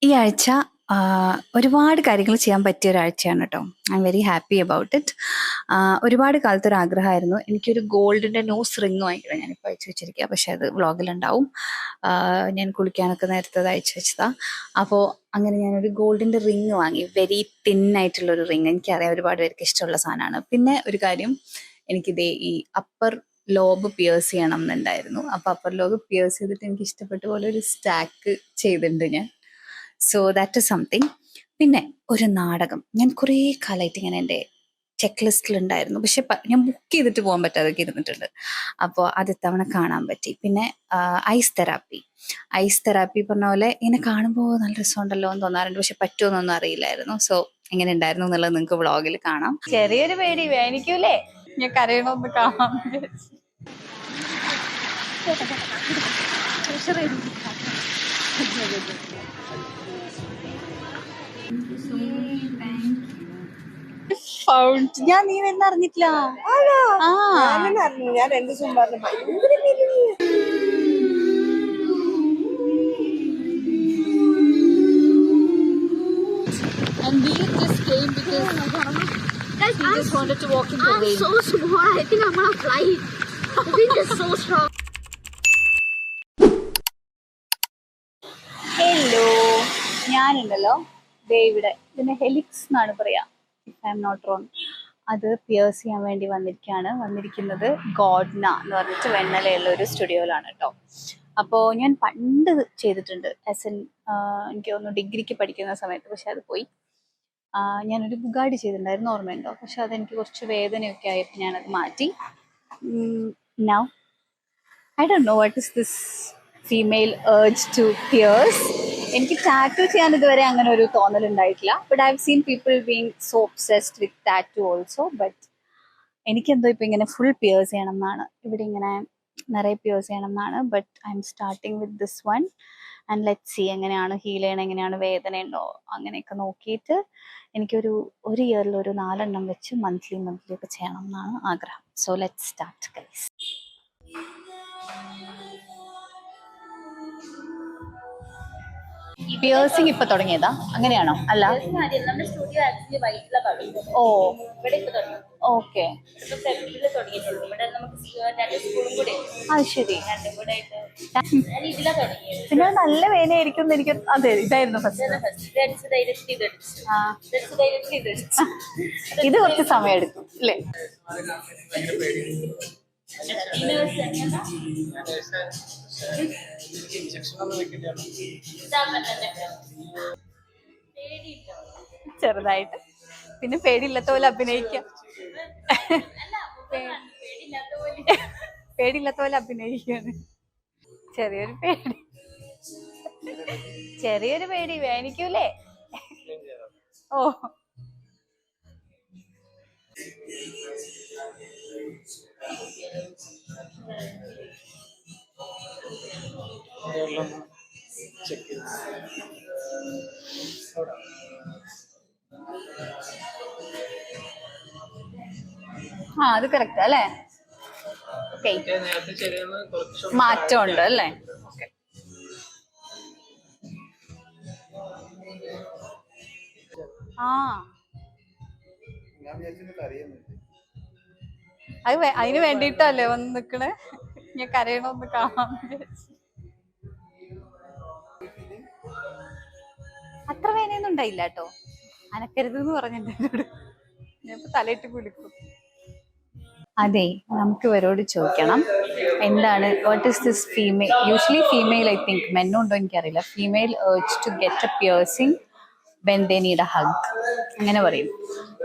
ഈ ആഴ്ച ഒരുപാട് കാര്യങ്ങൾ ചെയ്യാൻ പറ്റിയ ഒരാഴ്ചയാണ് കേട്ടോ. I am very happy about it. ഒരുപാട് കാലത്തൊരു ആഗ്രഹമായിരുന്നു എനിക്കൊരു ഗോൾഡിന്റെ നോസ് റിങ് വാങ്ങിക്കണം. ഞാനിപ്പോൾ അയച്ചു വെച്ചിരിക്കുക, പക്ഷെ അത് വ്ളോഗിലുണ്ടാവും. ഞാൻ കുളിക്കാനൊക്കെ നേരത്തെ അയച്ചു വെച്ചതാ. അപ്പോൾ അങ്ങനെ ഞാനൊരു ഗോൾഡിന്റെ റിങ് വാങ്ങി, വെരി തിൻ ആയിട്ടുള്ള ഒരു റിങ്. എനിക്കറിയാം ഒരുപാട് പേർക്ക് ഇഷ്ടമുള്ള സാധനമാണ്. പിന്നെ ഒരു കാര്യം, എനിക്കിതേ ഈ അപ്പർ ലോബ് പിയേഴ്സ് ചെയ്യണം എന്നുണ്ടായിരുന്നു. അപ്പൊ അപ്പർ ലോബ് പിയേഴ്സ് ചെയ്തിട്ട് എനിക്ക് ഇഷ്ടപ്പെട്ട പോലെ ഒരു സ്റ്റാക്ക് ചെയ്തിട്ടുണ്ട് ഞാൻ. So that is something. പിന്നെ ഒരു നാടകം ഞാൻ കുറേ കാലമായിട്ട് ഇങ്ങനെ എൻ്റെ ചെക്ക് ലിസ്റ്റിലുണ്ടായിരുന്നു, പക്ഷെ ഞാൻ ബുക്ക് ചെയ്തിട്ട് പോകാൻ പറ്റാതൊക്കെ ഇരുന്നിട്ടുണ്ട്. അപ്പോൾ അത് ഇത്തവണ കാണാൻ പറ്റി. പിന്നെ ഐസ് തെറാപ്പി പറഞ്ഞ പോലെ ഇങ്ങനെ കാണുമ്പോൾ നല്ല രസമുണ്ടല്ലോ എന്ന് തോന്നാറുണ്ട്, പക്ഷെ പറ്റുമെന്നൊന്നും അറിയില്ലായിരുന്നു. സോ എങ്ങനെ ഉണ്ടായിരുന്നു എന്നുള്ളത് നിങ്ങൾക്ക് വ്ളോഗിൽ കാണാം. ചെറിയൊരു പേടി വേനിക്കൂലേ, ഞാൻ കരയണമെന്ന് കാണാൻ. ഞാൻ നീ വരുന്ന അറിഞ്ഞിട്ടില്ല. ഞാൻ 2 ദിവസം പറഞ്ഞു. And we just came because we just wanted to walk in the rain. I'm so small. I think I'm gonna fly. The wind is so strong. Hello, ഞാനുണ്ടല്ലോ ദേ ഇവിടെ, ഇതിന് ഹെലിക്സ് എന്നാണ് പറയാ, if I am not wrong. അത് pierce ചെയ്യാൻ വേണ്ടി വന്നിരിക്കുന്നത് ഗോഡ്ന എന്ന് പറഞ്ഞിട്ട് വെണ്ണലയുള്ള ഒരു സ്റ്റുഡിയോയിലാണ് കേട്ടോ. അപ്പോൾ ഞാൻ പണ്ട് ചെയ്തിട്ടുണ്ട് എനിക്ക് തോന്നുന്നു ഡിഗ്രിക്ക് പഠിക്കുന്ന സമയത്ത്, പക്ഷെ അത് പോയി. ഞാനൊരു ബുഗാടി ചെയ്തിട്ടുണ്ടായിരുന്നു, ഓർമ്മയുണ്ടോ? പക്ഷെ അതെനിക്ക് കുറച്ച് വേദനയൊക്കെ ആയപ്പോൾ ഞാനത് മാറ്റി. Now I don't know what is this female urge to pierce. എനിക്ക് ടാറ്റു ചെയ്യാൻ ഇതുവരെ അങ്ങനെ ഒരു തോന്നൽ ഉണ്ടായിട്ടില്ല. But I have seen people being so obsessed with tattoo also. But എനിക്കെന്തോ ഇപ്പം ഇങ്ങനെ ഫുൾ പിയേഴ്സ് ചെയ്യണം എന്നാണ്, ഇവിടെ ഇങ്ങനെ നിറയെ പിയേഴ്സ് ചെയ്യണം എന്നാണ്. But I M starting with this one and let see എങ്ങനെയാണ് ഹീൽ ചെയ്യണം, എങ്ങനെയാണ് വേദന ഉണ്ടോ അങ്ങനെയൊക്കെ നോക്കിയിട്ട് എനിക്കൊരു ഇയറിൽ ഒരു 4 എണ്ണം വെച്ച് മന്ത്ലി ഒക്കെ ചെയ്യണം എന്നാണ് ആഗ്രഹം. So let start guys. Piercing ഇപ്പൊ തുടങ്ങിയതാ, അങ്ങനെയാണോ? അല്ല, ഓ ഓക്കെ, അത് ശരി. പിന്നെ നല്ല വേദനയായിരിക്കും എന്ന് എനിക്ക്. അതെ, ഇതായിരുന്നു ഫസ്റ്റ്. ഇത് കുറച്ച് സമയം എടുക്കും അല്ലേ? ചെറുതായിട്ട്. പിന്നെ പേടിയില്ലാത്ത പോലെ അഭിനയിക്കാം. പേടിയില്ലാത്ത പോലെ അഭിനയിക്കാണ്. ചെറിയൊരു പേടി വേനിക്കൂലേ? ഓ, അത് കറക്റ്റ് അല്ലേ? മാറ്റമുണ്ട് അല്ലേ? അതിന് വേണ്ടിട്ടല്ലേ വന്ന് നിക്കണേ? ഞാൻ കരയണമെന്ന് കാണാൻ. അത്ര വേദനയൊന്നും ഉണ്ടായില്ല കേട്ടോ. അനക്കരുതെന്ന് പറഞ്ഞിട്ടുണ്ട്. ഞാൻ തലയിട്ട് കുലുക്കും. അതെ, നമുക്ക് ഇവരോട് ചോദിക്കണം എന്താണ്, what is this female, usually female, I think മെന്നുണ്ടോ എനിക്കറിയില്ല, female urge to get a piercing when they need a hug, അങ്ങനെ പറയും.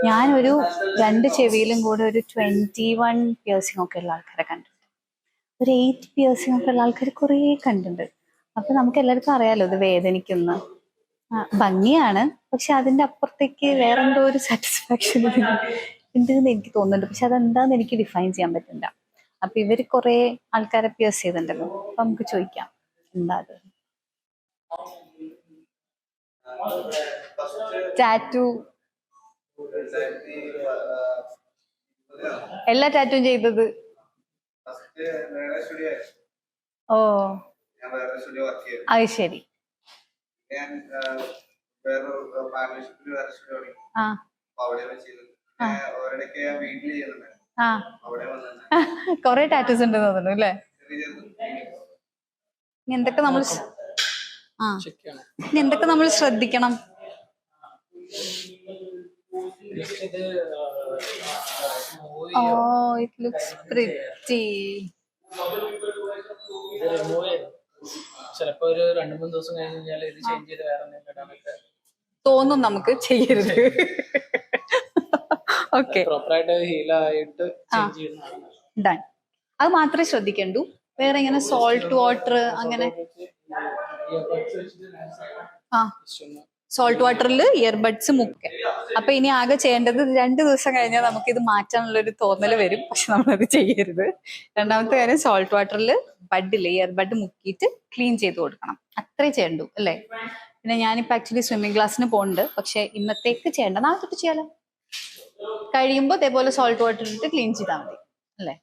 ഞാനൊരു 2 ചെവിയിലും കൂടെ ഒരു 21 പിയേഴ്സിംഗ് ഒക്കെ ഉള്ള ആൾക്കാരെ കണ്ടിട്ടുണ്ട്. ഒരു 8 പിയേഴ്സിംഗ് ഒക്കെ ഉള്ള ആൾക്കാർ കുറേ കണ്ടിട്ടുണ്ട്. അപ്പൊ നമുക്ക് എല്ലാവർക്കും അറിയാലോ ഇത് വേദനിക്കുന്ന ഭംഗിയാണ്, പക്ഷെ അതിന്റെ അപ്പുറത്തേക്ക് വേറെന്തോ ഒരു സാറ്റിസ്ഫാക്ഷൻ ഉണ്ടെന്ന് എനിക്ക് തോന്നുന്നുണ്ട്. പക്ഷെ അതെന്താന്ന് എനിക്ക് ഡിഫൈൻ ചെയ്യാൻ പറ്റില്ല. അപ്പൊ ഇവര് കുറെ ആൾക്കാരെ പിയേഴ്സ് ചെയ്തിട്ടുണ്ടല്ലോ, അപ്പൊ നമുക്ക് ചോദിക്കാം എന്താ അത്. ടാറ്റു, എല്ലാ ടാറ്റും ചെയ്തത്. ഓ, അത് ശരി. ഞാൻ വേറെ പാർട്ണർഷിപ്പിൽ വേറെ സ്റ്റുഡിയോ തുടങ്ങി. ആ അപ്പൊ അവിടെ ചെയ്തു. ഒരിടയ്ക്ക് ഞാൻ വീട്ടിൽ ചെയ്യുന്നുണ്ട്. ആ അവിടെ വന്നിട്ടുണ്ട്. കൊറേ ടാറ്റൂസ് ഉണ്ട് തോന്നുന്നു അല്ലേ? ചെറിയ ഇനി എന്തൊക്കെ നമ്മൾ ആ ചെക്ക് ചെയ്യണം. ഇനി എന്തൊക്കെ നമ്മൾ ശ്രദ്ധിക്കണം? ഇത് ഓ ഇറ്റ് ലുക്സ് പ്രിറ്റി. ഇത് റിമൂവ് ചെയ്തു. ചിലപ്പോ ഒരു 2-3 ദിവസം കഴിഞ്ഞ് കഴിഞ്ഞാൽ ഇത് ചേഞ്ച് ചെയ്ത് വേറെ എന്തെങ്കിലും ഇടാനൊക്കെ തോന്നും നമുക്ക് ചെയ്യരുത്. ഓക്കെ പ്രോപ്പറായിട്ട് ഹീലായിട്ട് ചേഞ്ച് ചെയ്യുന്നതാണ്. ഡൺ. അത് മാത്രമേ ശ്രദ്ധിക്കണ്ടൂ. വേറെ ഇങ്ങനെ സോൾട്ട് വാട്ടർ അങ്ങനെ ആ സോൾട്ട് വാട്ടറിൽ ഇയർബഡ്സ് മുക്കുക. അപ്പൊ ഇനി ആകെ ചെയ്യേണ്ടത് 2 ദിവസം കഴിഞ്ഞാൽ നമുക്ക് ഇത് മാറ്റാനുള്ള ഒരു തോന്നൽ വരും. പക്ഷെ നമ്മളത് ചെയ്യരുത്. രണ്ടാമത്തെ കാര്യം സോൾട്ട് വാട്ടറിൽ ബഡില് ഇയർബഡ് മുക്കിയിട്ട് ക്ലീൻ ചെയ്ത് കൊടുക്കണം. അത്രേ ചെയ്യണ്ടൂ അല്ലേ? പിന്നെ ഞാനിപ്പോ ആക്ച്വലി സ്വിമ്മിംഗ് ക്ലാസ്സിന് പോകുന്നുണ്ട്. പക്ഷെ ഇന്നത്തേക്ക് ചെയ്യേണ്ട, നാളെ തൊട്ട് ചെയ്യാലോ. കഴിയുമ്പോൾ ഇതേപോലെ സോൾട്ട് വാട്ടർ ഇട്ടിട്ട് ക്ലീൻ ചെയ്താൽ മതി അല്ലേ?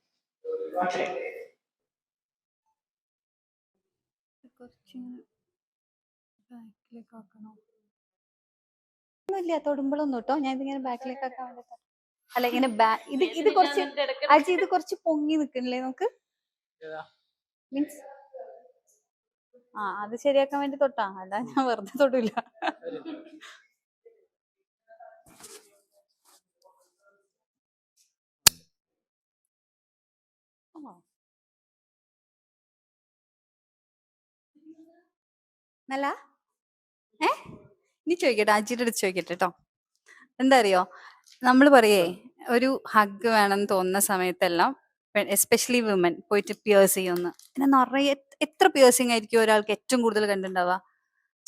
ഒന്നുമില്ല, തൊടുമ്പോഴൊന്നും കേട്ടോ. ഞാൻ ഇതിങ്ങനെ ബാക്കിലേക്ക് ആക്കാൻ വേണ്ടിട്ട് അല്ല, ഇങ്ങനെ ഇത് കുറച്ച് അജി ഇത് കുറച്ച് പൊങ്ങി നിക്കണില്ലേ നമുക്ക്? മീൻസ് ആ അത് ശരിയാക്കാൻ വേണ്ടി തൊട്ടാ, അല്ല ഞാൻ വെറുതെ തൊടില്ല. നല്ല ഇനി ചോദിക്കട്ടെ, അജിയുടെ അടുത്ത് ചോദിക്കട്ടെ കേട്ടോ. എന്താ അറിയോ, നമ്മൾ പറയേ ഒരു ഹഗ് വേണമെന്ന് തോന്നുന്ന സമയത്തെല്ലാം എസ്പെഷ്യലി വിമൻ പോയിട്ട് പിയേഴ്സ് ചെയ്യുമെന്ന്. പിന്നെ നിറയെ എത്ര പിയേഴ്സിങ് ആയിരിക്കും ഒരാൾക്ക് ഏറ്റവും കൂടുതൽ കണ്ടിട്ടുണ്ടാവുക?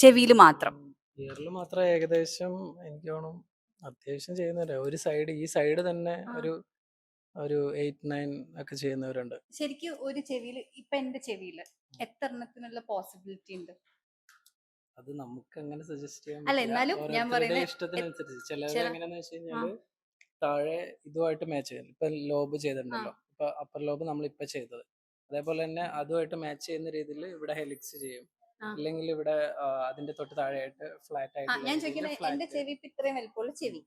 ചെവിയിൽ മാത്രം. ഇയറിൽ മാത്രം ഏകദേശം എനിക്ക് തോന്നും അത്യാവശ്യം ചെയ്യുന്നവരാ. ഒരു സൈഡ്, ഈ സൈഡ് തന്നെ ഒരു 8-9 ഒക്കെ ചെയ്യുന്നവരുണ്ട്. ശരിക്കും ഒരു ചെവിയിൽ, ഇപ്പൊ എന്റെ ചെവിയിൽ എത്ര എണ്ണത്തിനുള്ള പോസിബിലിറ്റി ഉണ്ട്? അത് നമുക്ക് അങ്ങനെ സജസ്റ്റ് ചെയ്യാൻ അല്ല, എന്നാലും ഞാൻ പറയുന്നത് ഇഷ്ടത്തിനനുസരിച്ച്. ചിലർ എങ്ങനെയാന്ന് വെച്ച് കഴിഞ്ഞാല് താഴെ ഇതുമായിട്ട് മാച്ച് ചെയ്യുന്നു. ഇപ്പൊ ലോബ് ചെയ്തിട്ടുണ്ടല്ലോ, ഇപ്പൊ അപ്പർ ലോബ് നമ്മൾ ഇപ്പൊ ചെയ്തത്, അതേപോലെ തന്നെ അതുമായിട്ട് മാച്ച് ചെയ്യുന്ന രീതിയിൽ ഇവിടെ ഹെലിക്സ് ചെയ്യും. അല്ലെങ്കിൽ ഇവിടെ അതിന്റെ തൊട്ട് താഴെയായിട്ട് ഫ്ലാറ്റ് ആയിട്ട്. ഞാൻ ചോദിക്കുന്നത്, എന്റെ ചെവി ഇപ്പൊ ഇത്രയും വലുപ്പമുള്ള ചെവി,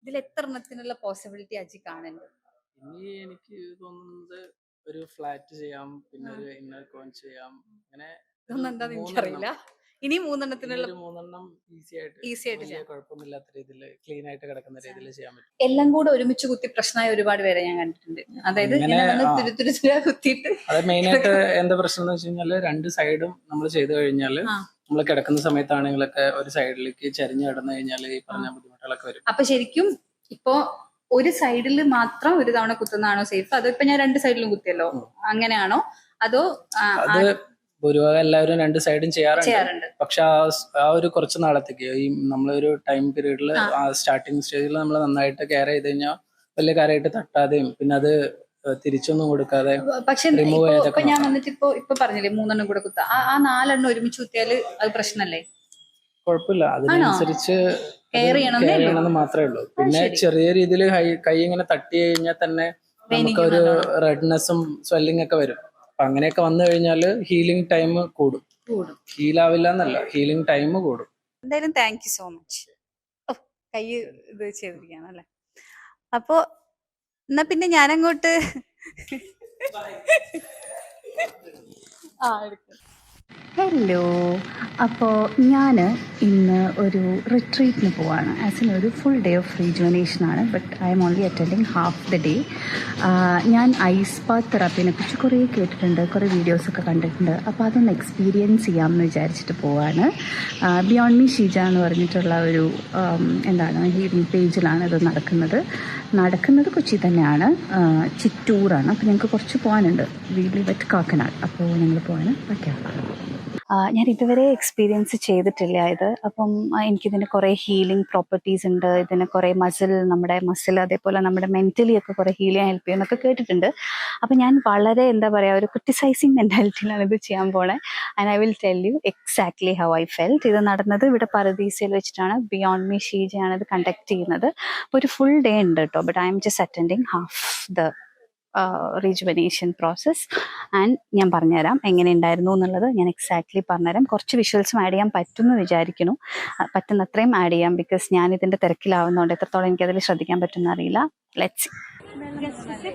ഇതിൽ എത്ര എണ്ണത്തിനുള്ള പോസിബിലിറ്റി അജി കാണുന്നുണ്ട്? ഇനി എനിക്ക് തോന്നുന്നത് ഒരു ഫ്ലാറ്റ് ചെയ്യാം, പിന്നെ ഒരു ഇന്നർ കോൺ ചെയ്യാം. അങ്ങനെ ഇതൊന്നും എന്താന്ന് എനിക്കറിയില്ല. ഇനി 3 എണ്ണത്തിനുള്ള 3 ഈസി ഈസി ആയിട്ട് ചെയ്യാം. കുഴപ്പമില്ലാത്ത രീതിയിൽ ക്ലീൻ ആയിട്ട് കിടക്കുന്ന രീതിയിൽ ചെയ്യാൻ പറ്റും. എല്ലാം കൂടെ ഒരുമിച്ച് കുത്തി പ്രശ്നമായ ഒരുപാട് പേരെ ഞാൻ കണ്ടിട്ടുണ്ട്. അതായത് കുത്തിയിട്ട് അത് മെയിൻ ആയിട്ട് എന്താ പ്രശ്നം എന്ന് വെച്ച് കഴിഞ്ഞാല് 2 സൈഡും നമ്മൾ ചെയ്ത് കഴിഞ്ഞാല് നമ്മൾ കിടക്കുന്ന സമയത്താണെങ്കിലൊക്കെ ഒരു സൈഡിലേക്ക് ചരിഞ്ഞ് കിടന്നു കഴിഞ്ഞാൽ ഈ പറഞ്ഞ ബുദ്ധിമുട്ടുകളൊക്കെ വരും. അപ്പൊ ശരിക്കും ഇപ്പൊ ഒരു സൈഡിൽ മാത്രം ഒരു തവണ കുത്തുന്നതാണോ സേഫ്? അതോ ഇപ്പൊ ഞാൻ 2 സൈഡിലും കുത്തിയല്ലോ, അങ്ങനെയാണോ? അതോ അത് ഭൂരിഭാഗം എല്ലാവരും 2 സൈഡും ചെയ്യാറുണ്ട്. പക്ഷെ ആ ഒരു കുറച്ച് നാളത്തേക്ക് ഈ നമ്മളൊരു ടൈം പീരീഡിൽ സ്റ്റാർട്ടിങ് സ്റ്റേജിൽ നമ്മൾ നന്നായിട്ട് കെയർ ചെയ്ത് കഴിഞ്ഞാൽ വലിയ കാര്യമായിട്ട് തട്ടാതെയും പിന്നെ അത് തിരിച്ചൊന്നും കൊടുക്കാതെ. പക്ഷെ ഇപ്പൊ ഞാൻ വന്നിട്ട് ഇപ്പൊ പറഞ്ഞില്ലേ 3 എണ്ണം കൂടെ കുത്താ, ആ 4 എണ്ണം ഒരുമിച്ച് കുത്തിയാല് അത് പ്രശ്നമല്ലേ? കുഴപ്പമില്ല, അതിനനുസരിച്ച് കെയർ ചെയ്യണമെന്ന് മാത്രമേ ഉള്ളൂ. പിന്നെ ചെറിയ രീതിയിൽ കൈ ഇങ്ങനെ തട്ടി കഴിഞ്ഞാൽ തന്നെ നമുക്കൊരു റെഡ്നെസ്സും സ്വെല്ലിംഗ് ഒക്കെ വരും. അപ്പൊ അങ്ങനെയൊക്കെ വന്നു കഴിഞ്ഞാൽ ഹീലിംഗ് ടൈം കൂടും. ഹീലാവില്ല എന്നല്ല, ഹീലിംഗ് ടൈം കൂടും. എന്തായാലും താങ്ക് യു സോ മച്ച്. കൈ ഇത് ചെയ്തിരിക്കുകയാണല്ലേ. അപ്പോ എന്നാ പിന്നെ ഞാനങ്ങോട്ട് ഹലോ. അപ്പോൾ ഞാൻ ഇന്ന് ഒരു റിട്രീറ്റിന് പോവാണ്. ആസ് ഇൻ ഒരു ഫുൾ ഡേ ഓഫ് റീജുവനേഷനാണ്. But I'm only attending half the day. ഞാൻ ഐസ് ബാത്ത് തെറാപ്പിനെ കുറിച്ച് കുറേ കേട്ടിട്ടുണ്ട്, കുറേ വീഡിയോസൊക്കെ കണ്ടിട്ടുണ്ട്. അപ്പോൾ അതൊന്ന് എക്സ്പീരിയൻസ് ചെയ്യാമെന്ന് വിചാരിച്ചിട്ട് പോവാണ്. ബിയോണ്ട് മീ ഷീജ എന്ന് പറഞ്ഞിട്ടുള്ള ഒരു ഹീലിംഗ് പേജിലാണ് ഇത് നടക്കുന്നത് കൊച്ചി തന്നെയാണ്, ചിറ്റൂറാണ്. അപ്പോൾ ഞങ്ങൾക്ക് കുറച്ച് പോകാനുണ്ട്. We live at Kakkanad. അപ്പോൾ ഞങ്ങൾ പോകാൻ വയ്ക്കാം. ഞാൻ ഇതുവരെ എക്സ്പീരിയൻസ് ചെയ്തിട്ടില്ല ഇത്. അപ്പം എനിക്കിതിന് കുറേ ഹീലിംഗ് പ്രോപ്പർട്ടീസ് ഉണ്ട്. ഇതിന് കുറേ നമ്മുടെ മസിൽ അതേപോലെ നമ്മുടെ മെൻ്റലി ഒക്കെ കുറേ ഹീൽ ചെയ്യാൻ ഹെൽപ്പ് ചെയ്യുന്നൊക്കെ കേട്ടിട്ടുണ്ട്. അപ്പം ഞാൻ വളരെ ഒരു ക്രിട്ടിസൈസിങ് മെൻറ്റാലിറ്റിയിലാണ് ഇത് ചെയ്യാൻ പോണേ. And I will tell you exactly how I felt. ഇത് നടന്നത് ഇവിടെ പറുദീസയിൽ വെച്ചിട്ടാണ്. ബിയോണ്ട് മീ ഷീജയാണ് ഇത് കണ്ടക്ട് ചെയ്യുന്നത്. അപ്പോൾ ഒരു ഫുൾ ഡേ ഉണ്ട് കേട്ടോ. But I am just attending half the rejuvenation process. And ഞാൻ പറഞ്ഞുതരാം എങ്ങനെ ഉണ്ടായിരുന്നു എന്നുള്ളത്. ഞാൻ എക്സാക്ട്ലി പറഞ്ഞുതരാം. കുറച്ച് വിഷ്വൽസും ആഡ് ചെയ്യാൻ പറ്റുമെന്ന് വിചാരിക്കുന്നു. പറ്റുന്നത്രയും ആഡ് ചെയ്യാം, ബിക്കോസ് ഞാൻ ഇതിൻ്റെ തിരക്കിലാവുന്നതുകൊണ്ട് എത്രത്തോളം എനിക്കതിൽ ശ്രദ്ധിക്കാൻ പറ്റുമെന്ന് അറിയില്ല. Let's see.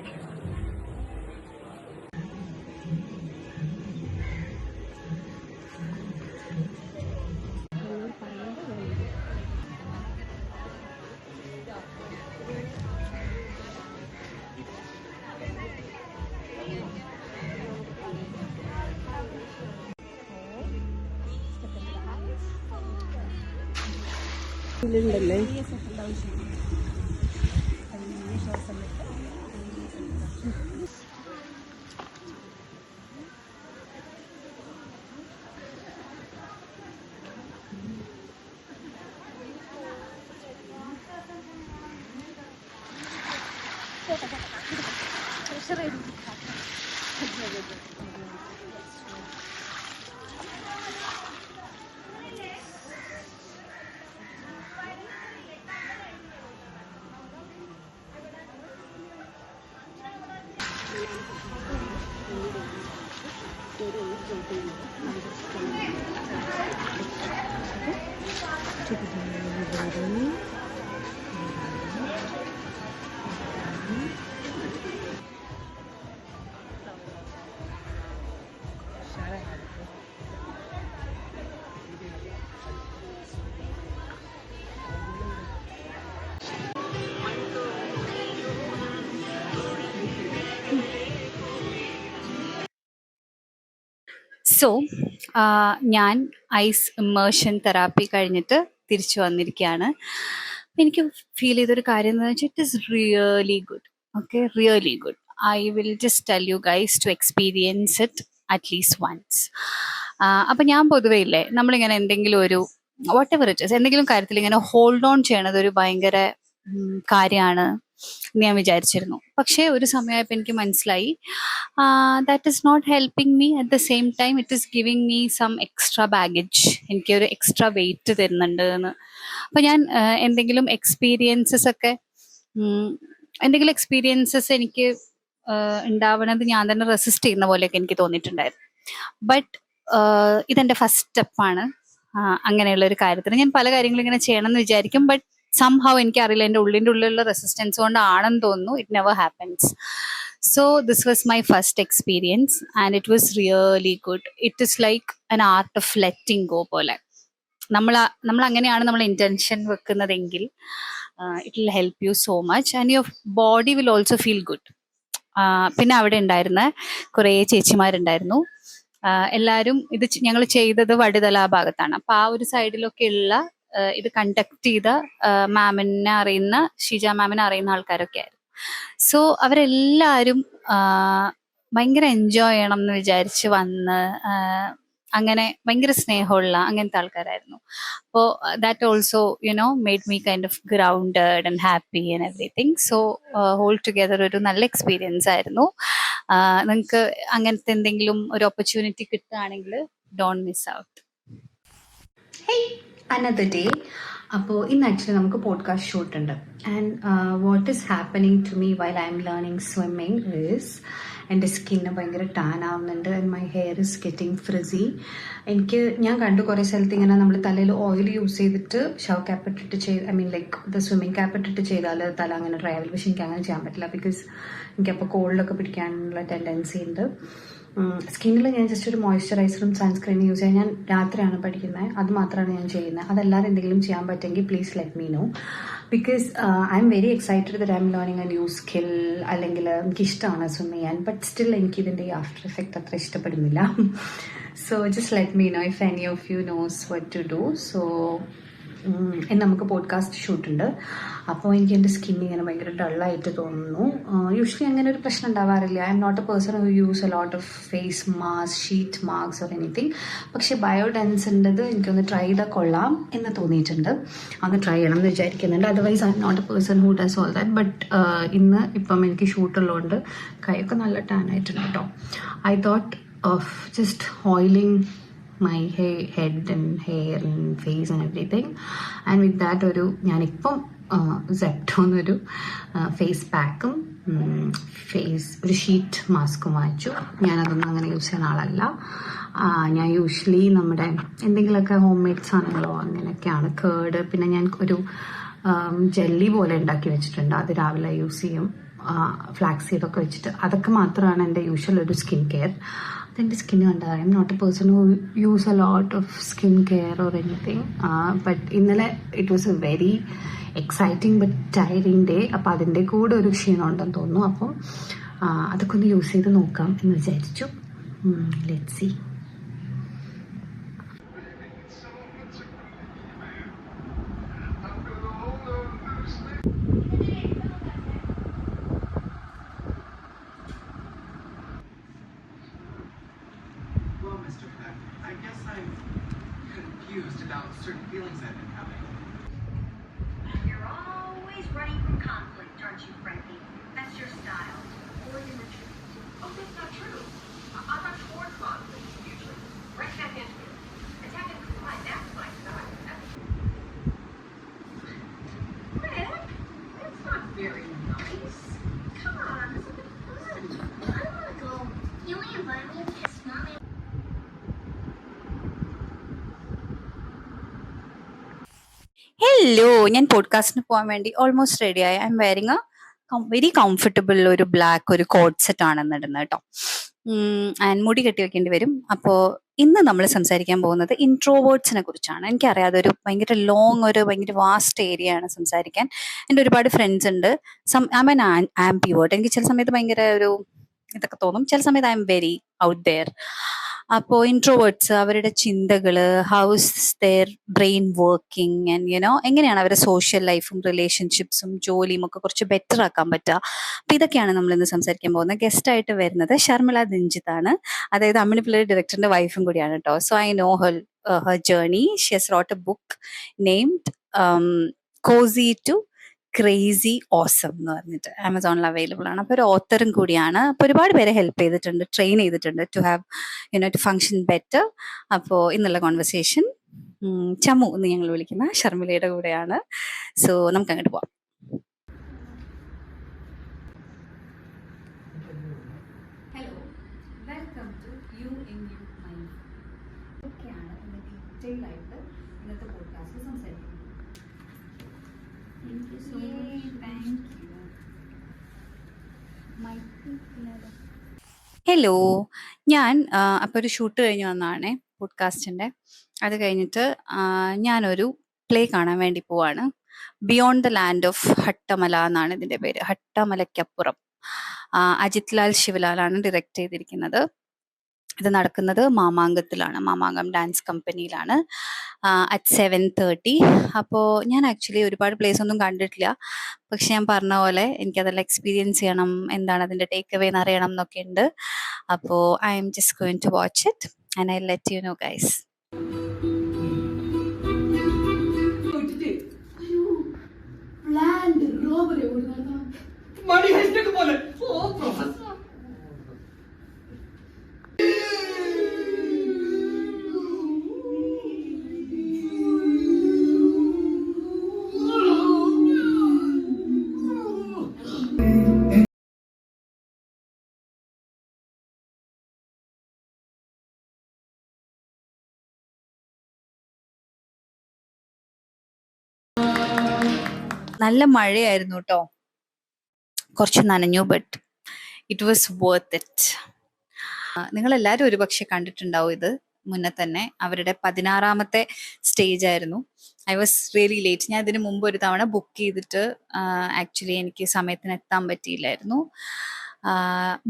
സോ ഞാൻ ഐസ് ഇമ്മേർഷൻ തെറാപ്പി കഴിഞ്ഞിട്ട് തിരിച്ചു വന്നിരിക്കുകയാണ്. എനിക്ക് ഫീൽ ചെയ്തൊരു കാര്യം എന്ന് വെച്ചാൽ it is really good. Okay, really good. I will just tell you guys to experience it at least once. അപ്പം ഞാൻ പൊതുവേ ഇല്ലേ, നമ്മളിങ്ങനെ എന്തെങ്കിലും ഒരു വാട്ട് എവർ ഇറ്റ് ഇസ്, എന്തെങ്കിലും കാര്യത്തിൽ ഇങ്ങനെ ഹോൾഡ് ഓൺ ചെയ്യണത് ഒരു ഭയങ്കര കാര്യമാണ് ഞാൻ വിചാരിച്ചിരുന്നു. പക്ഷേ ഒരു സമയമായപ്പോൾ എനിക്ക് മനസ്സിലായി that is not helping me. At the same time it is giving me some extra baggage. എനിക്കൊരു എക്സ്ട്രാ വെയിറ്റ് തരുന്നുണ്ട് എന്ന്. അപ്പം ഞാൻ എന്തെങ്കിലും എക്സ്പീരിയൻസസ് എനിക്ക് ഉണ്ടാവണത് ഞാൻ തന്നെ റെസിസ്റ്റ് ചെയ്യുന്ന പോലെയൊക്കെ എനിക്ക് തോന്നിയിട്ടുണ്ടായിരുന്നു. ബട്ട് ഇതെൻ്റെ ഫസ്റ്റ് സ്റ്റെപ്പാണ് അങ്ങനെയുള്ള ഒരു കാര്യത്തിന്. ഞാൻ പല കാര്യങ്ങളും ഇങ്ങനെ ചെയ്യണം എന്ന് വിചാരിക്കും, ബട്ട് സംഹൗ എനിക്കറിയില്ല, എൻ്റെ ഉള്ളിലുള്ള റെസിസ്റ്റൻസ് കൊണ്ടാണെന്ന് തോന്നുന്നു. It never happens. So this was my first experience and it was really good. It is like an art of letting go പോലെ. നമ്മൾ അങ്ങനെയാണ് നമ്മൾ ഇൻറ്റൻഷൻ വെക്കുന്നതെങ്കിൽ it will help you so much and your body will also feel good. പിന്നെ അവിടെ ഉണ്ടായിരുന്ന കുറേ ചേച്ചിമാരുണ്ടായിരുന്നു. എല്ലാവരും ഇത് ഞങ്ങൾ ചെയ്തത് വടുതല ഭാഗത്താണ്. അപ്പം ആ ഒരു സൈഡിലൊക്കെ ഉള്ള ഇത് കണ്ടക്ട് ചെയ്ത മാമിനെ അറിയുന്ന, ഷീജ മാമിനെ അറിയുന്ന ആൾക്കാരൊക്കെ ആയിരുന്നു. സോ അവരെല്ലാവരും ഭയങ്കര എൻജോയ് ചെയ്യണം എന്ന് വിചാരിച്ച് വന്ന് അങ്ങനെ ഭയങ്കര സ്നേഹമുള്ള അങ്ങനത്തെ ആൾക്കാരായിരുന്നു. അപ്പോൾ that also made me kind of grounded and happy and everything. So whole together ഒരു നല്ല എക്സ്പീരിയൻസ് ആയിരുന്നു. നിങ്ങൾക്ക് അങ്ങനത്തെ എന്തെങ്കിലും ഒരു ഓപ്പർച്യൂണിറ്റി കിട്ടുകയാണെങ്കിൽ don't miss out. Hey, another day. അപ്പോൾ ഇന്ന് ആക്ച്വലി നമുക്ക് പോഡ്കാസ്റ്റ് ഷൂട്ട് ഉണ്ട്. And what is happening to me while I am learning swimming is എൻ്റെ സ്കിന്ന് ഭയങ്കര ടാൻ ആവുന്നുണ്ട് and my hair is getting frizzy. ഞാൻ കണ്ടു കുറേ സ്ഥലത്ത് ഇങ്ങനെ നമ്മൾ തലയിൽ ഓയിൽ യൂസ് ചെയ്തിട്ട് ഷവർ ക്യാപ്പ് ഇട്ടിട്ട് ലൈക്ക് ദ സ്വിമ്മിങ് ക്യാപ്പ് ഇട്ടിട്ട് ചെയ്താൽ തല അങ്ങനെ ഡ്രൈ ആവില്ല. പക്ഷെ എനിക്ക് അങ്ങനെ ചെയ്യാൻ പറ്റില്ല, ബിക്കോസ് എനിക്കപ്പോൾ കോൾഡൊക്കെ പിടിക്കാനുള്ള ടെൻഡൻസി ഉണ്ട്. സ്കിന്നിൽ ഞാൻ ജസ്റ്റ് ഒരു മോയ്സ്ചറൈസറും സൺസ്ക്രീനും യൂസ് ചെയ്യാൻ ഞാൻ രാത്രിയാണ് പഠിക്കുന്നത്. അത് മാത്രമാണ് ഞാൻ ചെയ്യുന്നത്. അതല്ലാതെ എന്തെങ്കിലും ചെയ്യാൻ പറ്റുമെങ്കിൽ please let me know, because I am very excited that I am learning a new skill. അല്ലെങ്കിൽ എനിക്കിഷ്ടമാണ് സ്വിം ചെയ്യാൻ, ബട്ട് സ്റ്റിൽ എനിക്കിതിൻ്റെ ഈ ആഫ്റ്റർ എഫക്റ്റ് അത്ര ഇഷ്ടപ്പെടുന്നില്ല. So just let me know if any of you knows what to do. So ഇന്ന് നമുക്ക് podcast ഷൂട്ടുണ്ട്. അപ്പോൾ എനിക്ക് എൻ്റെ സ്കിൻ ഇങ്ങനെ ഭയങ്കര ഡള്ളായിട്ട് തോന്നുന്നു. യൂഷ്വലി അങ്ങനെ ഒരു പ്രശ്നം ഉണ്ടാവാറില്ല. I am not a person who use a lot of face mask, sheet mask or anything. പക്ഷേ ബയോഡെൻസിൻ്റെത് എനിക്കൊന്ന് ട്രൈ ചെയ്താൽ കൊള്ളാം എന്ന് തോന്നിയിട്ടുണ്ട്. ഒന്ന് ട്രൈ ചെയ്യണം എന്ന് വിചാരിക്കുന്നുണ്ട്. Otherwise I am not a person who does all that. But ഇപ്പം എനിക്ക് ഷൂട്ടുള്ളതുകൊണ്ട് കൈയൊക്കെ നല്ല ടാൻ ആയിട്ടുണ്ട് കേട്ടോ. I thought of just oiling my head and hair and face and everything, and with that ഞാനിപ്പം സെപ്റ്റോന്നൊരു ഫേസ് പാക്കും ഒരു ഷീറ്റ് മാസ്കും വാങ്ങിച്ചു. ഞാനതൊന്നും അങ്ങനെ യൂസ് ചെയ്യുന്ന ആളല്ല. ഞാൻ യൂഷ്വലി നമ്മുടെ എന്തെങ്കിലുമൊക്കെ ഹോം മെയ്ഡ് സാധനങ്ങളോ അങ്ങനെയൊക്കെയാണ്. കേർഡ്, പിന്നെ ഞാൻ ഒരു ജെല്ലി പോലെ ഉണ്ടാക്കി വെച്ചിട്ടുണ്ട്, അത് രാവിലെ യൂസ് ചെയ്യും. ഫ്ലാക്സ് സീഡൊക്കെ വെച്ചിട്ട്, അതൊക്കെ മാത്രമാണ് എൻ്റെ യൂഷ്വൽ ഒരു സ്കിൻ കെയർ. അതെൻ്റെ സ്കിൻ കണ്ടത്, I am not a person who use a lot of skin care or anything. But ഇന്നലെ it was a very exciting but tiring day. അപ്പോൾ അതിൻ്റെ കൂടെ ഒരു ക്ഷീണം ഉണ്ടെന്ന് തോന്നുന്നു. അപ്പം അതൊക്കെ ഒന്ന് യൂസ് ചെയ്ത് നോക്കാം എന്ന് വിചാരിച്ചു. Let's see. Well, Mr. Peck, I guess I'm confused about certain feelings I've been having. You're always running from conflict, aren't you, Frankie? That's your style. Avoiding the truth. Oh, that's not true. I'm not toward conflict, usually. Right back into it. Attack and comply, that's my style. Rick, that's not very nice. Come on, this will be fun. I don't want to go. You only invite me to kiss mommy. Hello, ഞാൻ പോഡ്കാസ്റ്റിന് പോകാൻ വേണ്ടി almost റെഡിയായി. I M wearing A very comfortable ഒരു black ഒരു coat set ആണ് ഇടുന്നത് കേട്ടോ. And മുടി കെട്ടി വെക്കേണ്ടി വരും. അപ്പോൾ ഇന്ന് നമ്മൾ സംസാരിക്കാൻ പോകുന്നത് ഇൻട്രോവേർട്സിനെ കുറിച്ചാണ്. എനിക്കറിയാതെ ഒരു ഭയങ്കര ഭയങ്കര വാസ്റ്റ് ഏരിയ ആണ് സംസാരിക്കാൻ. എൻ്റെ ഒരുപാട് ഫ്രണ്ട്സ് ഉണ്ട്. I am ambivert. എനിക്ക് ചില സമയത്ത് ഭയങ്കര ഒരു ഇതൊക്കെ തോന്നും, ചില സമയത്ത് I am very out there. അപ്പോൾ ഇൻട്രോവേർട്സ്, അവരുടെ ചിന്തകള്, how's their brain working and എങ്ങനെയാണ് അവരുടെ സോഷ്യൽ ലൈഫും റിലേഷൻഷിപ്സും ജോലിയും ഒക്കെ കുറച്ച് ബെറ്റർ ആക്കാൻ പറ്റുക. അപ്പൊ ഇതൊക്കെയാണ് നമ്മൾ ഇന്ന് സംസാരിക്കാൻ പോകുന്നത്. ഗസ്റ്റ് ആയിട്ട് വരുന്നത് ഷർമിള ദിൻജിത്ത് ആണ്. അതായത് അമ്മിണിപ്പിള്ളി ഡയറക്ടറിന്റെ വൈഫും കൂടിയാണ് കേട്ടോ. So I know her journey. She has wrote a book named cozy to crazy awesome എന്ന് പറഞ്ഞിട്ട് ആമസോണിൽ അവൈലബിൾ ആണ്. അപ്പോൾ ഒരു ഓത്തറും കൂടിയാണ്. അപ്പോൾ ഒരുപാട് പേരെ ഹെൽപ്പ് ചെയ്തിട്ടുണ്ട്, ട്രെയിൻ ചെയ്തിട്ടുണ്ട് to have to function better. അപ്പോൾ ഇന്നുള്ള കോൺവെർസേഷൻ ചമു എന്ന് ഞങ്ങൾ വിളിക്കുന്ന ഷർമിളയുടെ കൂടെയാണ്. സോ നമുക്ക് അങ്ങോട്ട് പോവാം. Hello, welcome to you in you mind. ഇതൊക്കെയാണ് ഇന്ന് ഡീറ്റെയിൽ ആയിട്ട് ഇന്നത്തെ പോഡ്കാസ്റ്റിൽ സംസാരിക്കുന്നത്. ഹലോ, ഞാൻ അപ്പോൾ ഒരു ഷൂട്ട് കഴിഞ്ഞ് വന്നതാണേ പോഡ്കാസ്റ്റിൻ്റെ. അത് കഴിഞ്ഞിട്ട് ഞാനൊരു പ്ലേ കാണാൻ വേണ്ടി പോവാണ്. ബിയോണ്ട് ദ ലാൻഡ് ഓഫ് ഹട്ടമല എന്നാണ് ഇതിൻ്റെ പേര്. ഹട്ടമലയ്ക്കപ്പുറം. അജിത് ലാൽ ശിവലാലാണ് ഡയറക്റ്റ് ചെയ്തിരിക്കുന്നത്. ഇത് നടക്കുന്നത് മാമാങ്കത്തിലാണ്, മാമാങ്കം ഡാൻസ് കമ്പനിയിലാണ്, അറ്റ് 7:30. അപ്പോൾ ഞാൻ ആക്ച്വലി ഒരുപാട് പ്ലേസ് ഒന്നും കണ്ടിട്ടില്ല. പക്ഷെ ഞാൻ പറഞ്ഞ പോലെ എനിക്കതെല്ലാം എക്സ്പീരിയൻസ് ചെയ്യണം, എന്താണ് അതിൻ്റെ ടേക്ക് അവേ എന്ന് അറിയണം എന്നൊക്കെ ഉണ്ട്. അപ്പോൾ I am just going to watch it and I let you know guys. നല്ല മഴയായിരുന്നു കേട്ടോ, കുറച്ച് നനഞ്ഞു. But it was worth it. നിങ്ങളെല്ലാവരും ഒരുപക്ഷെ കണ്ടിട്ടുണ്ടാവും ഇത് മുന്നേ തന്നെ. അവരുടെ 16ാമത്തെ സ്റ്റേജ് ആയിരുന്നു. I was really late. ഞാൻ ഇതിന് മുമ്പ് ഒരു തവണ ബുക്ക് ചെയ്തിട്ട് ആക്ച്വലി എനിക്ക് സമയത്തിന് എത്താൻ പറ്റിയില്ലായിരുന്നു.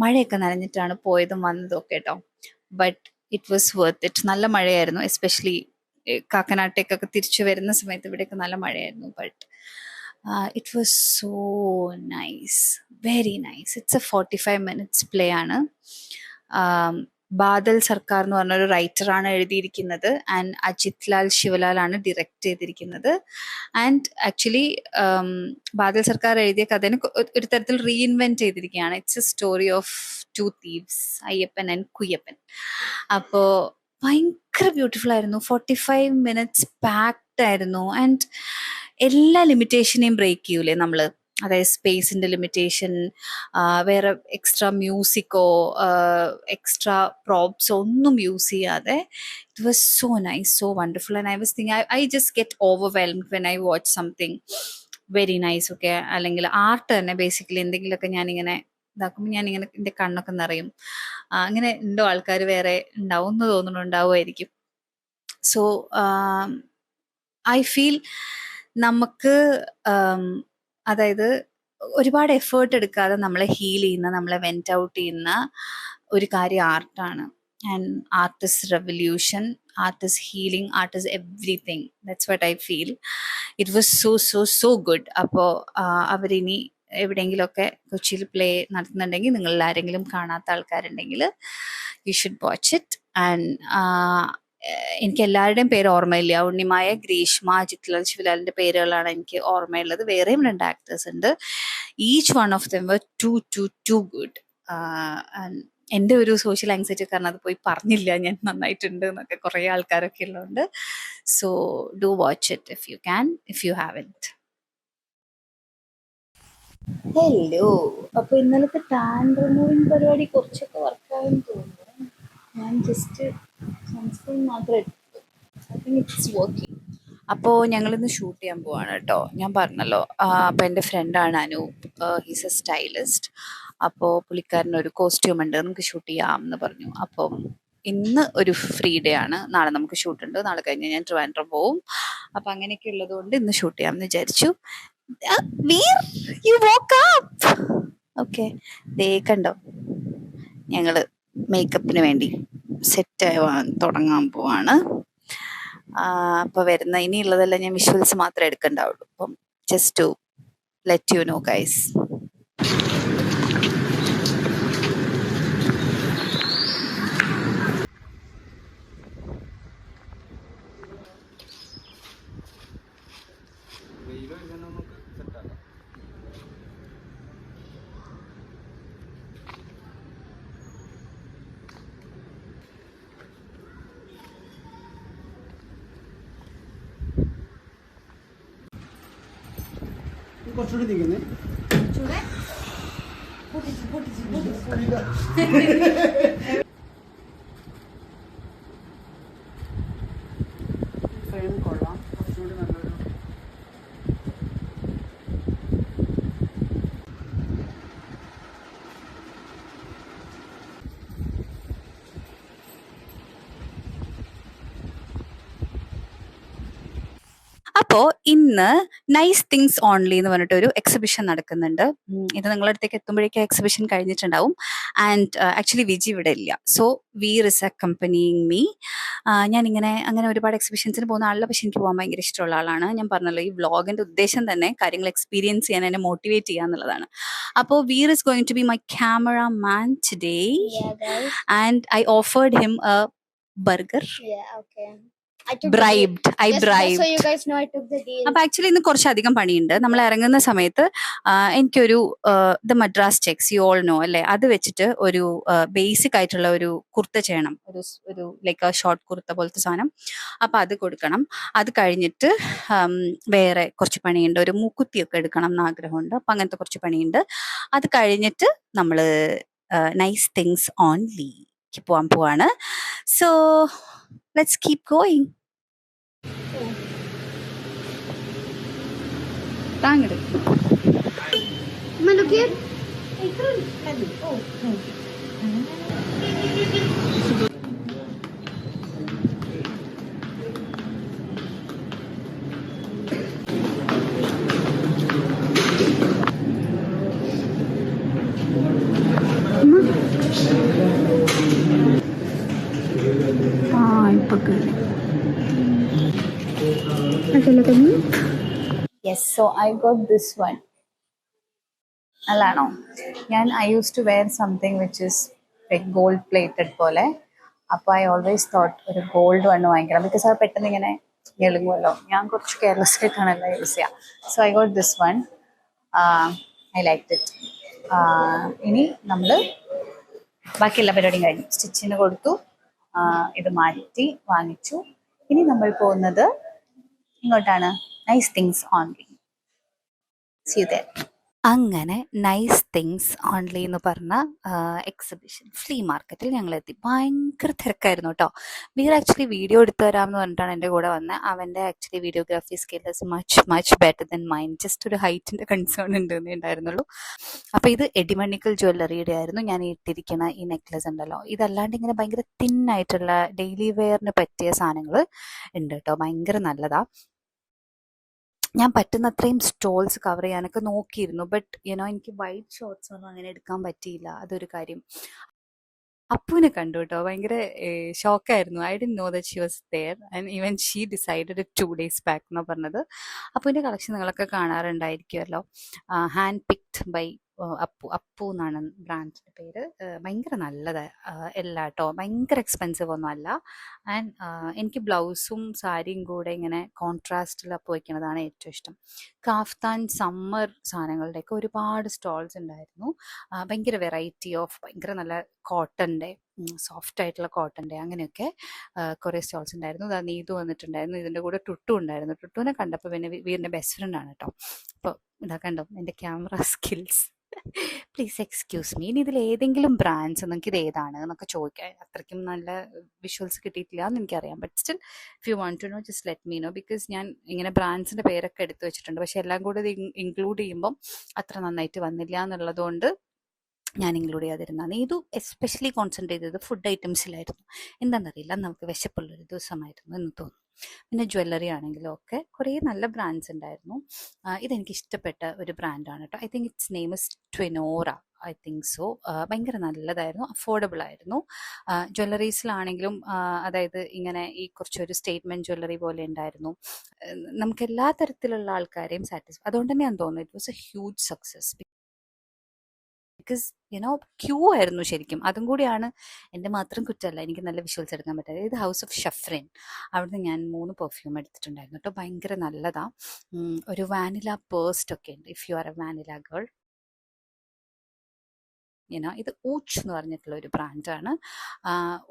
മഴയൊക്കെ നനഞ്ഞിട്ടാണ് പോയതും വന്നതും ഒക്കെ കേട്ടോ. But it was worth it. നല്ല മഴയായിരുന്നു. എസ്പെഷ്യലി കാക്കനാട്ടേക്കൊക്കെ തിരിച്ചു വരുന്ന സമയത്ത് ഇവിടെയൊക്കെ നല്ല മഴയായിരുന്നു. But it was so nice, very nice. It's a 45 minutes play ആണ്. ബാദൽ സർക്കാർ എന്ന് പറഞ്ഞൊരു റൈറ്ററാണ് എഴുതിയിരിക്കുന്നത് ആൻഡ് അജിത് ലാൽ ശിവലാൽ ആണ് ഡിറക്റ്റ് ചെയ്തിരിക്കുന്നത്. ആൻഡ് ആക്ച്വലി ബാദൽ സർക്കാർ എഴുതിയ കഥനെ ഒരു തരത്തിൽ റീഇൻവെന്റ് ചെയ്തിരിക്കുകയാണ്. It's a story of 2 thieves, Ayyappan and Kuyyappan. അപ്പോൾ ഭയങ്കര ബ്യൂട്ടിഫുൾ ആയിരുന്നു. 45 minutes പാക്ഡ് ആയിരുന്നു. ആൻഡ് എല്ലാ ലിമിറ്റേഷനെയും ബ്രേക്ക് ചെയ്യൂലേ നമ്മൾ, അതായത് സ്പേസിന്റെ ലിമിറ്റേഷൻ, വേറെ എക്സ്ട്രാ മ്യൂസിക്കോ എക്സ്ട്രാ പ്രോപ്സോ ഒന്നും യൂസ് ചെയ്യാതെ. It was so nice, so wonderful. And I was thinking I just get overwhelmed when I watch something very nice. ഒക്കെ അല്ലെങ്കിൽ ആർട്ട് തന്നെ ബേസിക്കലി എന്തെങ്കിലുമൊക്കെ ഞാനിങ്ങനെ ഇതാക്കുമ്പോൾ ഞാനിങ്ങനെ എൻ്റെ കണ്ണൊക്കെ നിറയും. അങ്ങനെ ഉണ്ടോ ആൾക്കാർ വേറെ ഉണ്ടാവും എന്ന് തോന്നുന്നു, ഉണ്ടാവുമായിരിക്കും. സോ ഐ ഫീൽ നമുക്ക് അതായത് ഒരുപാട് എഫേർട്ട് എടുക്കാതെ നമ്മളെ ഹീൽ ചെയ്യുന്ന, നമ്മളെ വെന്റ് ഔട്ട് ചെയ്യുന്ന ഒരു കാര്യം ആർട്ടാണ്. And art is revolution, art is healing, art is everything. That's what I feel. It was so so so good. അപ്പോൾ അവരിനി എവിടെയെങ്കിലുമൊക്കെ കൊച്ചിയിൽ പ്ലേ നടത്തുന്നുണ്ടെങ്കിൽ, നിങ്ങളിൽ ആരെങ്കിലും കാണാത്ത ആൾക്കാരുണ്ടെങ്കിൽ you should watch it. And എനിക്ക് എല്ലാവരുടെയും പേര് ഓർമ്മയില്ല. ഉണ്ണിമായ, ഗ്രീഷ്മ, ജിത്ലാൽ ശിവലാലിന്റെ പേരുകളാണ് എനിക്ക് ഓർമ്മയുള്ളത്. വേറെയും 2 ആക്ടേഴ്സ് ഉണ്ട്. Each one of them were too good. എൻ്റെ ഒരു സോഷ്യൽ ആങ്സൈറ്റി കാരണം അത് പോയി പറഞ്ഞില്ല ഞാൻ നന്നായിട്ടുണ്ട് എന്നൊക്കെ കുറേ ആൾക്കാരൊക്കെ ഉള്ളതുകൊണ്ട്. So do watch it if you can, if you haven't. Hello. അപ്പൊ ഇന്നലത്തെ ടാൻ റിമൂവിങ് പരിപാടി കുറച്ചൊക്കെ വർക്കായെന്ന് തോന്നുന്നു. ഞാൻ ജസ്റ്റ് സൺസ്ക്രീൻ മാത്രം എടുത്തു. I think it's working. അപ്പോൾ ഞങ്ങളിന്ന് ഷൂട്ട് ചെയ്യാൻ പോവാണ് കേട്ടോ. ഞാൻ പറഞ്ഞല്ലോ, അപ്പോൾ എൻ്റെ ഫ്രണ്ടാണ് അനൂപ്, ഹീസ് എ സ്റ്റൈലിസ്റ്റ്. അപ്പോൾ പുള്ളിക്കാരനൊരു കോസ്റ്റ്യൂം ഉണ്ട്, നമുക്ക് ഷൂട്ട് ചെയ്യാം എന്ന് പറഞ്ഞു. അപ്പം ഇന്ന് ഒരു ഫ്രീ ഡേ ആണ്, നാളെ നമുക്ക് ഷൂട്ട് ഉണ്ട്, നാളെ കഴിഞ്ഞ് ഞാൻ ട്രിവാൻഡ്രം പോവും. അപ്പം അങ്ങനെയൊക്കെ ഉള്ളത് കൊണ്ട് ഇന്ന് ഷൂട്ട് ചെയ്യാമെന്ന് വിചാരിച്ചു. Veer, you woke up. Okay, ദേ കണ്ടോ, ഞങ്ങള് മേക്കപ്പിന് വേണ്ടി സെറ്റ് തുടങ്ങാൻ പോവാണ്. അപ്പോൾ വരുന്ന ഇനിയുള്ളതെല്ലാം ഞാൻ വിഷ്വൽസ് മാത്രമേ എടുക്കണ്ടാവുള്ളൂ. അപ്പം just to let you know guys. കുറച്ചുകൂടി നിൽക്കുന്നേ. കൊള്ളാം, കുറച്ചുകൂടി നല്ലൊരു അപ്പോൾ ഇന്ന് നൈസ് തിങ്സ് ഓൺലി എന്ന് പറഞ്ഞിട്ടൊരു എക്സിബിഷൻ നടക്കുന്നുണ്ട്. ഇത് നിങ്ങളുടെ അടുത്തേക്ക് എത്തുമ്പോഴേക്കും എക്സിബിഷൻ കഴിഞ്ഞിട്ടുണ്ടാവും. ആൻഡ് ആക്ച്വലി വിജി ഇവിടെ ഇല്ല. So Veer is accompanying me. ഞാനിങ്ങനെ അങ്ങനെ ഒരുപാട് എക്സിബിഷൻസിന് പോകുന്ന ആളല്ല, പക്ഷെ എനിക്ക് പോകാൻ ഭയങ്കര ഇഷ്ടമുള്ള ആളാണ്. ഞാൻ പറഞ്ഞല്ലോ, ഈ വ്ളോഗിന്റെ ഉദ്ദേശം തന്നെ കാര്യങ്ങൾ എക്സ്പീരിയൻസ് ചെയ്യാൻ, എന്നെ മോട്ടിവേറ്റ് ചെയ്യുക എന്നുള്ളതാണ്. അപ്പോൾ Veer is going to be my camera man today. And I offered him a burger. bribed. Just so you guys know, I took the deal. അപ്പൊ ആക്ച്വലി ഇന്ന് കുറച്ചധികം പണിയുണ്ട്. നമ്മൾ ഇറങ്ങുന്ന സമയത്ത് എനിക്കൊരു the Madras checks, you all know അല്ലേ, അത് വെച്ചിട്ട് ഒരു ബേസിക് ആയിട്ടുള്ള ഒരു കുർത്ത ചെയ്യണം, ഒരു ലൈക്ക് ഷോർട്ട് കുർത്ത പോലത്തെ സാധനം. അപ്പൊ അത് കൊടുക്കണം. അത് കഴിഞ്ഞിട്ട് വേറെ കുറച്ച് പണിയുണ്ട്, ഒരു മൂക്കുത്തിയൊക്കെ എടുക്കണം എന്ന് ആഗ്രഹമുണ്ട്. അപ്പൊ അങ്ങനത്തെ കുറച്ച് പണിയുണ്ട്. അത് കഴിഞ്ഞിട്ട് നമ്മള് നൈസ് തിങ്സ് ഓൺലിക്ക് പോവാൻ പോവാണ്. So let's keep going. താങ്കൾ Am I look here? Okay, look at me. Yes, so I got this one. അല്ലാണോ? I used to wear something which is like gold plated പോലെ. അപ്പോൾ I always thought ഒരു gold one വാങ്ങിക്കണം, because അത് പെട്ടെന്ന് ഇങ്ങനെ ഞെളുങ്ങുമല്ലോ. ഞാൻ കുറച്ച് കെയർലെസ് ആയിട്ടാണല്ലോ യൂസ് ചെയ്യുക. So I got this one. I liked it. ഇനി നമ്മൾ ബാക്കിയെല്ലാ പരിപാടിയും കഴിഞ്ഞു. സ്റ്റിച്ചിന് കൊടുത്തു, ഇത് മാറ്റി വാങ്ങിച്ചു. ഇനി നമ്മൾ പോകുന്നത് ഇങ്ങോട്ടാണ്, nice things only. See you there. അങ്ങനെ നൈസ് തിങ്സ് ഓൺലി എന്ന് പറഞ്ഞ എക്സിബിഷൻ ഫ്ലീ മാർക്കറ്റിൽ ഞങ്ങൾ എത്തി. ഭയങ്കര തിരക്കായിരുന്നു കേട്ടോ. വീർ ആക്ച്വലി വീഡിയോ എടുത്തു തരാമെന്ന് പറഞ്ഞിട്ടാണ് എൻ്റെ കൂടെ വന്നത്. അവൻ്റെ actually videography skill is much better then mine. Just ഒരു ഹൈറ്റിൻ്റെ കൺസേൺ ഉണ്ടെന്നേ ഉണ്ടായിരുന്നുള്ളൂ. അപ്പോൾ ഇത് എഡിമണിക്കൽ ജ്വല്ലറിയുടെ ആയിരുന്നു. ഞാൻ ഇട്ടിരിക്കുന്ന ഈ നെക്ലസ് ഉണ്ടല്ലോ, ഇതല്ലാണ്ട് ഇങ്ങനെ ഭയങ്കര തിന്നായിട്ടുള്ള ഡെയിലി വെയറിന് പറ്റിയ സാധനങ്ങൾ ഉണ്ട് കേട്ടോ. ഭയങ്കര നല്ലതാണ്. ഞാൻ പറ്റുന്നത്രയും സ്റ്റോൾസ് കവർ ചെയ്യാനൊക്കെ നോക്കിയിരുന്നു. ബട്ട് എനിക്ക് വൈറ്റ് ഷോർട്സ് ഒന്നും അങ്ങനെ എടുക്കാൻ പറ്റിയില്ല. അതൊരു കാര്യം. അപ്പുവിനെ കണ്ടു കേട്ടോ. ഭയങ്കര ഷോക്കായിരുന്നു. I didn't know that she was there and even she decided 2 days back എന്നാണ് പറഞ്ഞത്. അപ്പുവിൻ്റെ കളക്ഷൻ നിങ്ങളൊക്കെ കാണാറുണ്ടായിരിക്കുമല്ലോ. ഹാൻഡ് പിക്ഡ് ബൈ അപ്പു എന്നാണ് ബ്രാൻഡിൻ്റെ പേര്. ഭയങ്കര നല്ലതാണ് എല്ലാം കേട്ടോ. ഭയങ്കര എക്സ്പെൻസീവ് ഒന്നും അല്ല. ആൻഡ് എനിക്ക് ബ്ലൗസും സാരിയും കൂടെ ഇങ്ങനെ കോൺട്രാസ്റ്റിൽ അപ്പ് വയ്ക്കുന്നതാണ് ഏറ്റവും ഇഷ്ടം. കാഫ്താൻ സമ്മർ സാധനങ്ങളുടെയൊക്കെ ഒരുപാട് സ്റ്റോൾസ് ഉണ്ടായിരുന്നു. ഭയങ്കര വെറൈറ്റി ഓഫ് ഭയങ്കര നല്ല കോട്ടൻ്റെ, സോഫ്റ്റ് ആയിട്ടുള്ള കോട്ടൻ്റെ അങ്ങനെയൊക്കെ കുറേ സ്റ്റോൾസ് ഉണ്ടായിരുന്നു. അത് നീതു വന്നിട്ടുണ്ടായിരുന്നു. ഇതിൻ്റെ കൂടെ ടുട്ടു ഉണ്ടായിരുന്നു. ടുട്ടുവിനെ കണ്ടപ്പോൾ പിന്നെ വീടിൻ്റെ ബെസ്റ്റ് ഫ്രണ്ടാണ് കേട്ടോ. അപ്പോൾ ഇതാ കണ്ടോ എൻ്റെ camera skills. Please excuse me. ഇനി ഇതിൽ ഏതെങ്കിലും ബ്രാൻഡ്സ് നിങ്ങൾക്ക് ഇത് ഏതാണ് എന്നൊക്കെ ചോദിക്കാം. അത്രയ്ക്കും നല്ല വിഷ്വൽസ് കിട്ടിയിട്ടില്ല എന്ന് എനിക്കറിയാം. But still if you want to know just let me know. Because ഞാൻ ഇങ്ങനെ ബ്രാൻഡ്സിൻ്റെ പേരൊക്കെ എടുത്തു വെച്ചിട്ടുണ്ട്. പക്ഷെ എല്ലാം കൂടെ ഇത് ഇൻക്ലൂഡ് ചെയ്യുമ്പം അത്ര നന്നായിട്ട് വന്നില്ല എന്നുള്ളതുകൊണ്ട് ഞാൻ ഇൻക്ലൂഡ് ചെയ്യാതിരുന്നതാണ്. ഇത് എസ്പെഷ്യലി കോൺസെൻട്രേറ്റ് ചെയ്തത് ഫുഡ് ഐറ്റംസിലായിരുന്നു. എന്താണെന്നറിയില്ല, നമുക്ക് വിശപ്പുള്ളൊരു ദിവസമായിരുന്നു എന്ന് തോന്നുന്നു. പിന്നെ ജ്വല്ലറി ആണെങ്കിലും ഒക്കെ കുറേ നല്ല ബ്രാൻഡ്സ് ഉണ്ടായിരുന്നു. ഇതെനിക്ക് ഇഷ്ടപ്പെട്ട ഒരു ബ്രാൻഡാണ് കേട്ടോ. I think it's name is Twinora. I think so. ഭയങ്കര നല്ലതായിരുന്നു, അഫോർഡബിൾ ആയിരുന്നു. ജ്വല്ലറീസിലാണെങ്കിലും അതായത് ഇങ്ങനെ ഈ കുറച്ചൊരു സ്റ്റേറ്റ്മെൻറ്റ് ജ്വല്ലറി പോലെ ഉണ്ടായിരുന്നു. നമുക്ക് എല്ലാ തരത്തിലുള്ള ആൾക്കാരെയും സാറ്റിസ്ഫൈ. അതുകൊണ്ട് തന്നെയാണ് തോന്നുന്നത് it was a huge success. Because queue ആയിരുന്നു ശരിക്കും. അതും കൂടിയാണ് എൻ്റെ മാത്രം കുറ്റമല്ല, എനിക്ക് നല്ല വിഷ്വൽസ് എടുക്കാൻ പറ്റാതെ. ഇത് ഹൗസ് ഓഫ് ഷഫ്രിൻ. അവിടുന്ന് ഞാൻ 3 പെർഫ്യൂം എടുത്തിട്ടുണ്ടായിരുന്നു കേട്ടോ. ഭയങ്കര നല്ലതാണ്. ഒരു വാനില പേഴ്സ്റ്റ് ഒക്കെ ഉണ്ട് if you are A vanilla girl. ഇത് ഊച്ച് എന്ന് പറഞ്ഞിട്ടുള്ള ഒരു ബ്രാൻഡാണ്.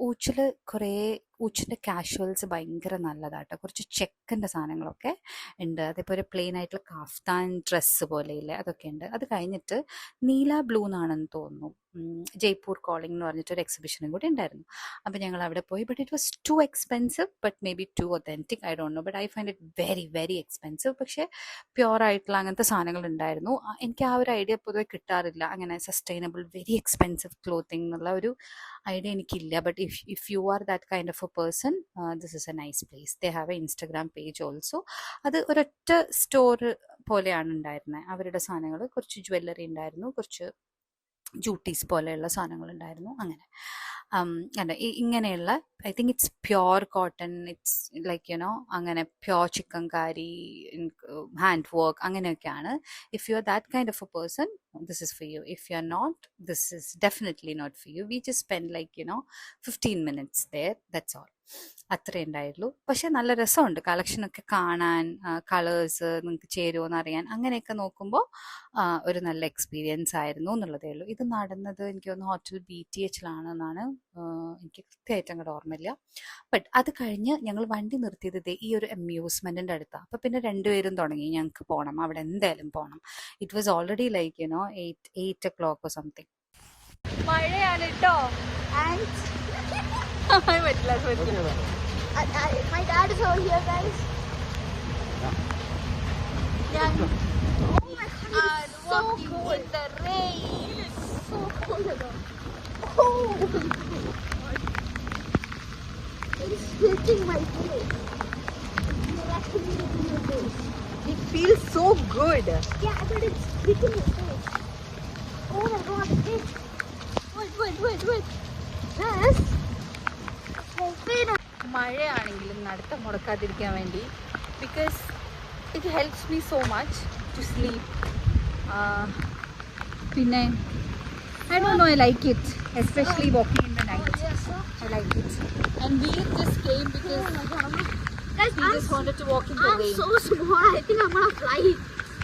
ഊച്ചിൽ ഊച്ചിൻ്റെ കാഷ്വൽസ് ഭയങ്കര നല്ലതാട്ടോ. കുറച്ച് ചെക്കിൻ്റെ സാധനങ്ങളൊക്കെ ഉണ്ട്. അതേപോലെ പ്ലെയിൻ ആയിട്ടുള്ള കാഫ്താൻ ഡ്രസ്സ് പോലെയില്ലേ, അതൊക്കെ ഉണ്ട്. അത് കഴിഞ്ഞിട്ട് നീല ബ്ലൂ എന്നാണെന്ന് തോന്നുന്നു ജയ്പൂർ കോളിംഗ് എന്ന് പറഞ്ഞിട്ടൊരു എക്സിബിഷനും കൂടി ഉണ്ടായിരുന്നു. അപ്പോൾ ഞങ്ങൾ അവിടെ പോയി. But it was too expensive but may be too authentic. I don't know but I find it very very expensive. പക്ഷേ പ്യുവർ ആയിട്ടുള്ള അങ്ങനത്തെ സാധനങ്ങൾ ഉണ്ടായിരുന്നു. എനിക്ക് ആ ഒരു ഐഡിയ പൊതുവെ കിട്ടാറില്ല, അങ്ങനെ സസ്റ്റൈനബിൾ വെരി എക്സ്പെൻസീവ് ക്ലോത്തിങ് എന്നുള്ള ഒരു ഐഡിയ എനിക്കില്ല. But if you are that kind of A person, this is A nice place. They have A Instagram page also. അത് ഒരൊറ്റ സ്റ്റോർ പോലെയാണ് ഉണ്ടായിരുന്നത്. അവരുടെ സാധനങ്ങൾ കുറച്ച് ജ്വല്ലറി ഉണ്ടായിരുന്നു, കുറച്ച് ജൂട്ടീസ് പോലെയുള്ള സാധനങ്ങൾ ഉണ്ടായിരുന്നു. അങ്ങനെ അല്ല ഇങ്ങനെയുള്ള I think it's pure cotton. It's like അങ്ങനെ പ്യോർ ചിക്കൻകാരി, ഹാൻഡ് വർക്ക് അങ്ങനെയൊക്കെയാണ്. If you are that kind of A person, this is for you. If you are not, this is definitely not for you. We just spend 15 minutes there, that's all. അത്രേ ഉണ്ടായുള്ളൂ. പക്ഷെ നല്ല രസമുണ്ട് കളക്ഷനൊക്കെ കാണാൻ, colours നിങ്ങൾക്ക് ചേരുമോ എന്നറിയാൻ, അങ്ങനെയൊക്കെ നോക്കുമ്പോൾ ഒരു നല്ല എക്സ്പീരിയൻസ് ആയിരുന്നു എന്നുള്ളതേ ഉള്ളൂ. ഇത് നടന്നത് എനിക്ക് തോന്നുന്നു ഹോട്ടൽ BTHലാണെന്നാണ് എനിക്ക് കൃത്യമായിട്ട് അങ്ങോട്ട് ഓർമ്മയില്ല. ബട്ട് അത് കഴിഞ്ഞ് ഞങ്ങൾ വണ്ടി നിർത്തിയത് ഈ ഒരു അമ്യൂസ്മെൻറ്റിൻ്റെ അടുത്താണ്. അപ്പോൾ പിന്നെ രണ്ടുപേരും തുടങ്ങി ഞങ്ങൾക്ക് പോകണം, അവിടെ എന്തായാലും പോകണം. It was already 8 o'clock or something. മഴയാണ് കേട്ടോ. My dad is over here, guys. Yeah. Oh my God, it's so cold. In the rain. It is so cold. Oh my God. It's hitting my face. It's actually hitting my face. It feels so good. Yeah, but it's hitting my face. Oh my God, it. Wait. Yes. മഴയാണെങ്കിലും നടത്തം മുടക്കാതിരിക്കാൻ വേണ്ടി, because it helps me so much to sleep. പിന്നെ I don't know, I like it, especially walking in the night. I like it. And we just came because Guys, we just wanted to walk in the rain. I'm so small. I think I'm gonna fly.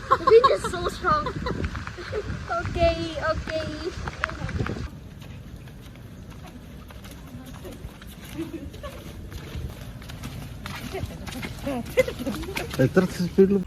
The wind is so strong. Okay. എത്ര സ്പീഡിൽ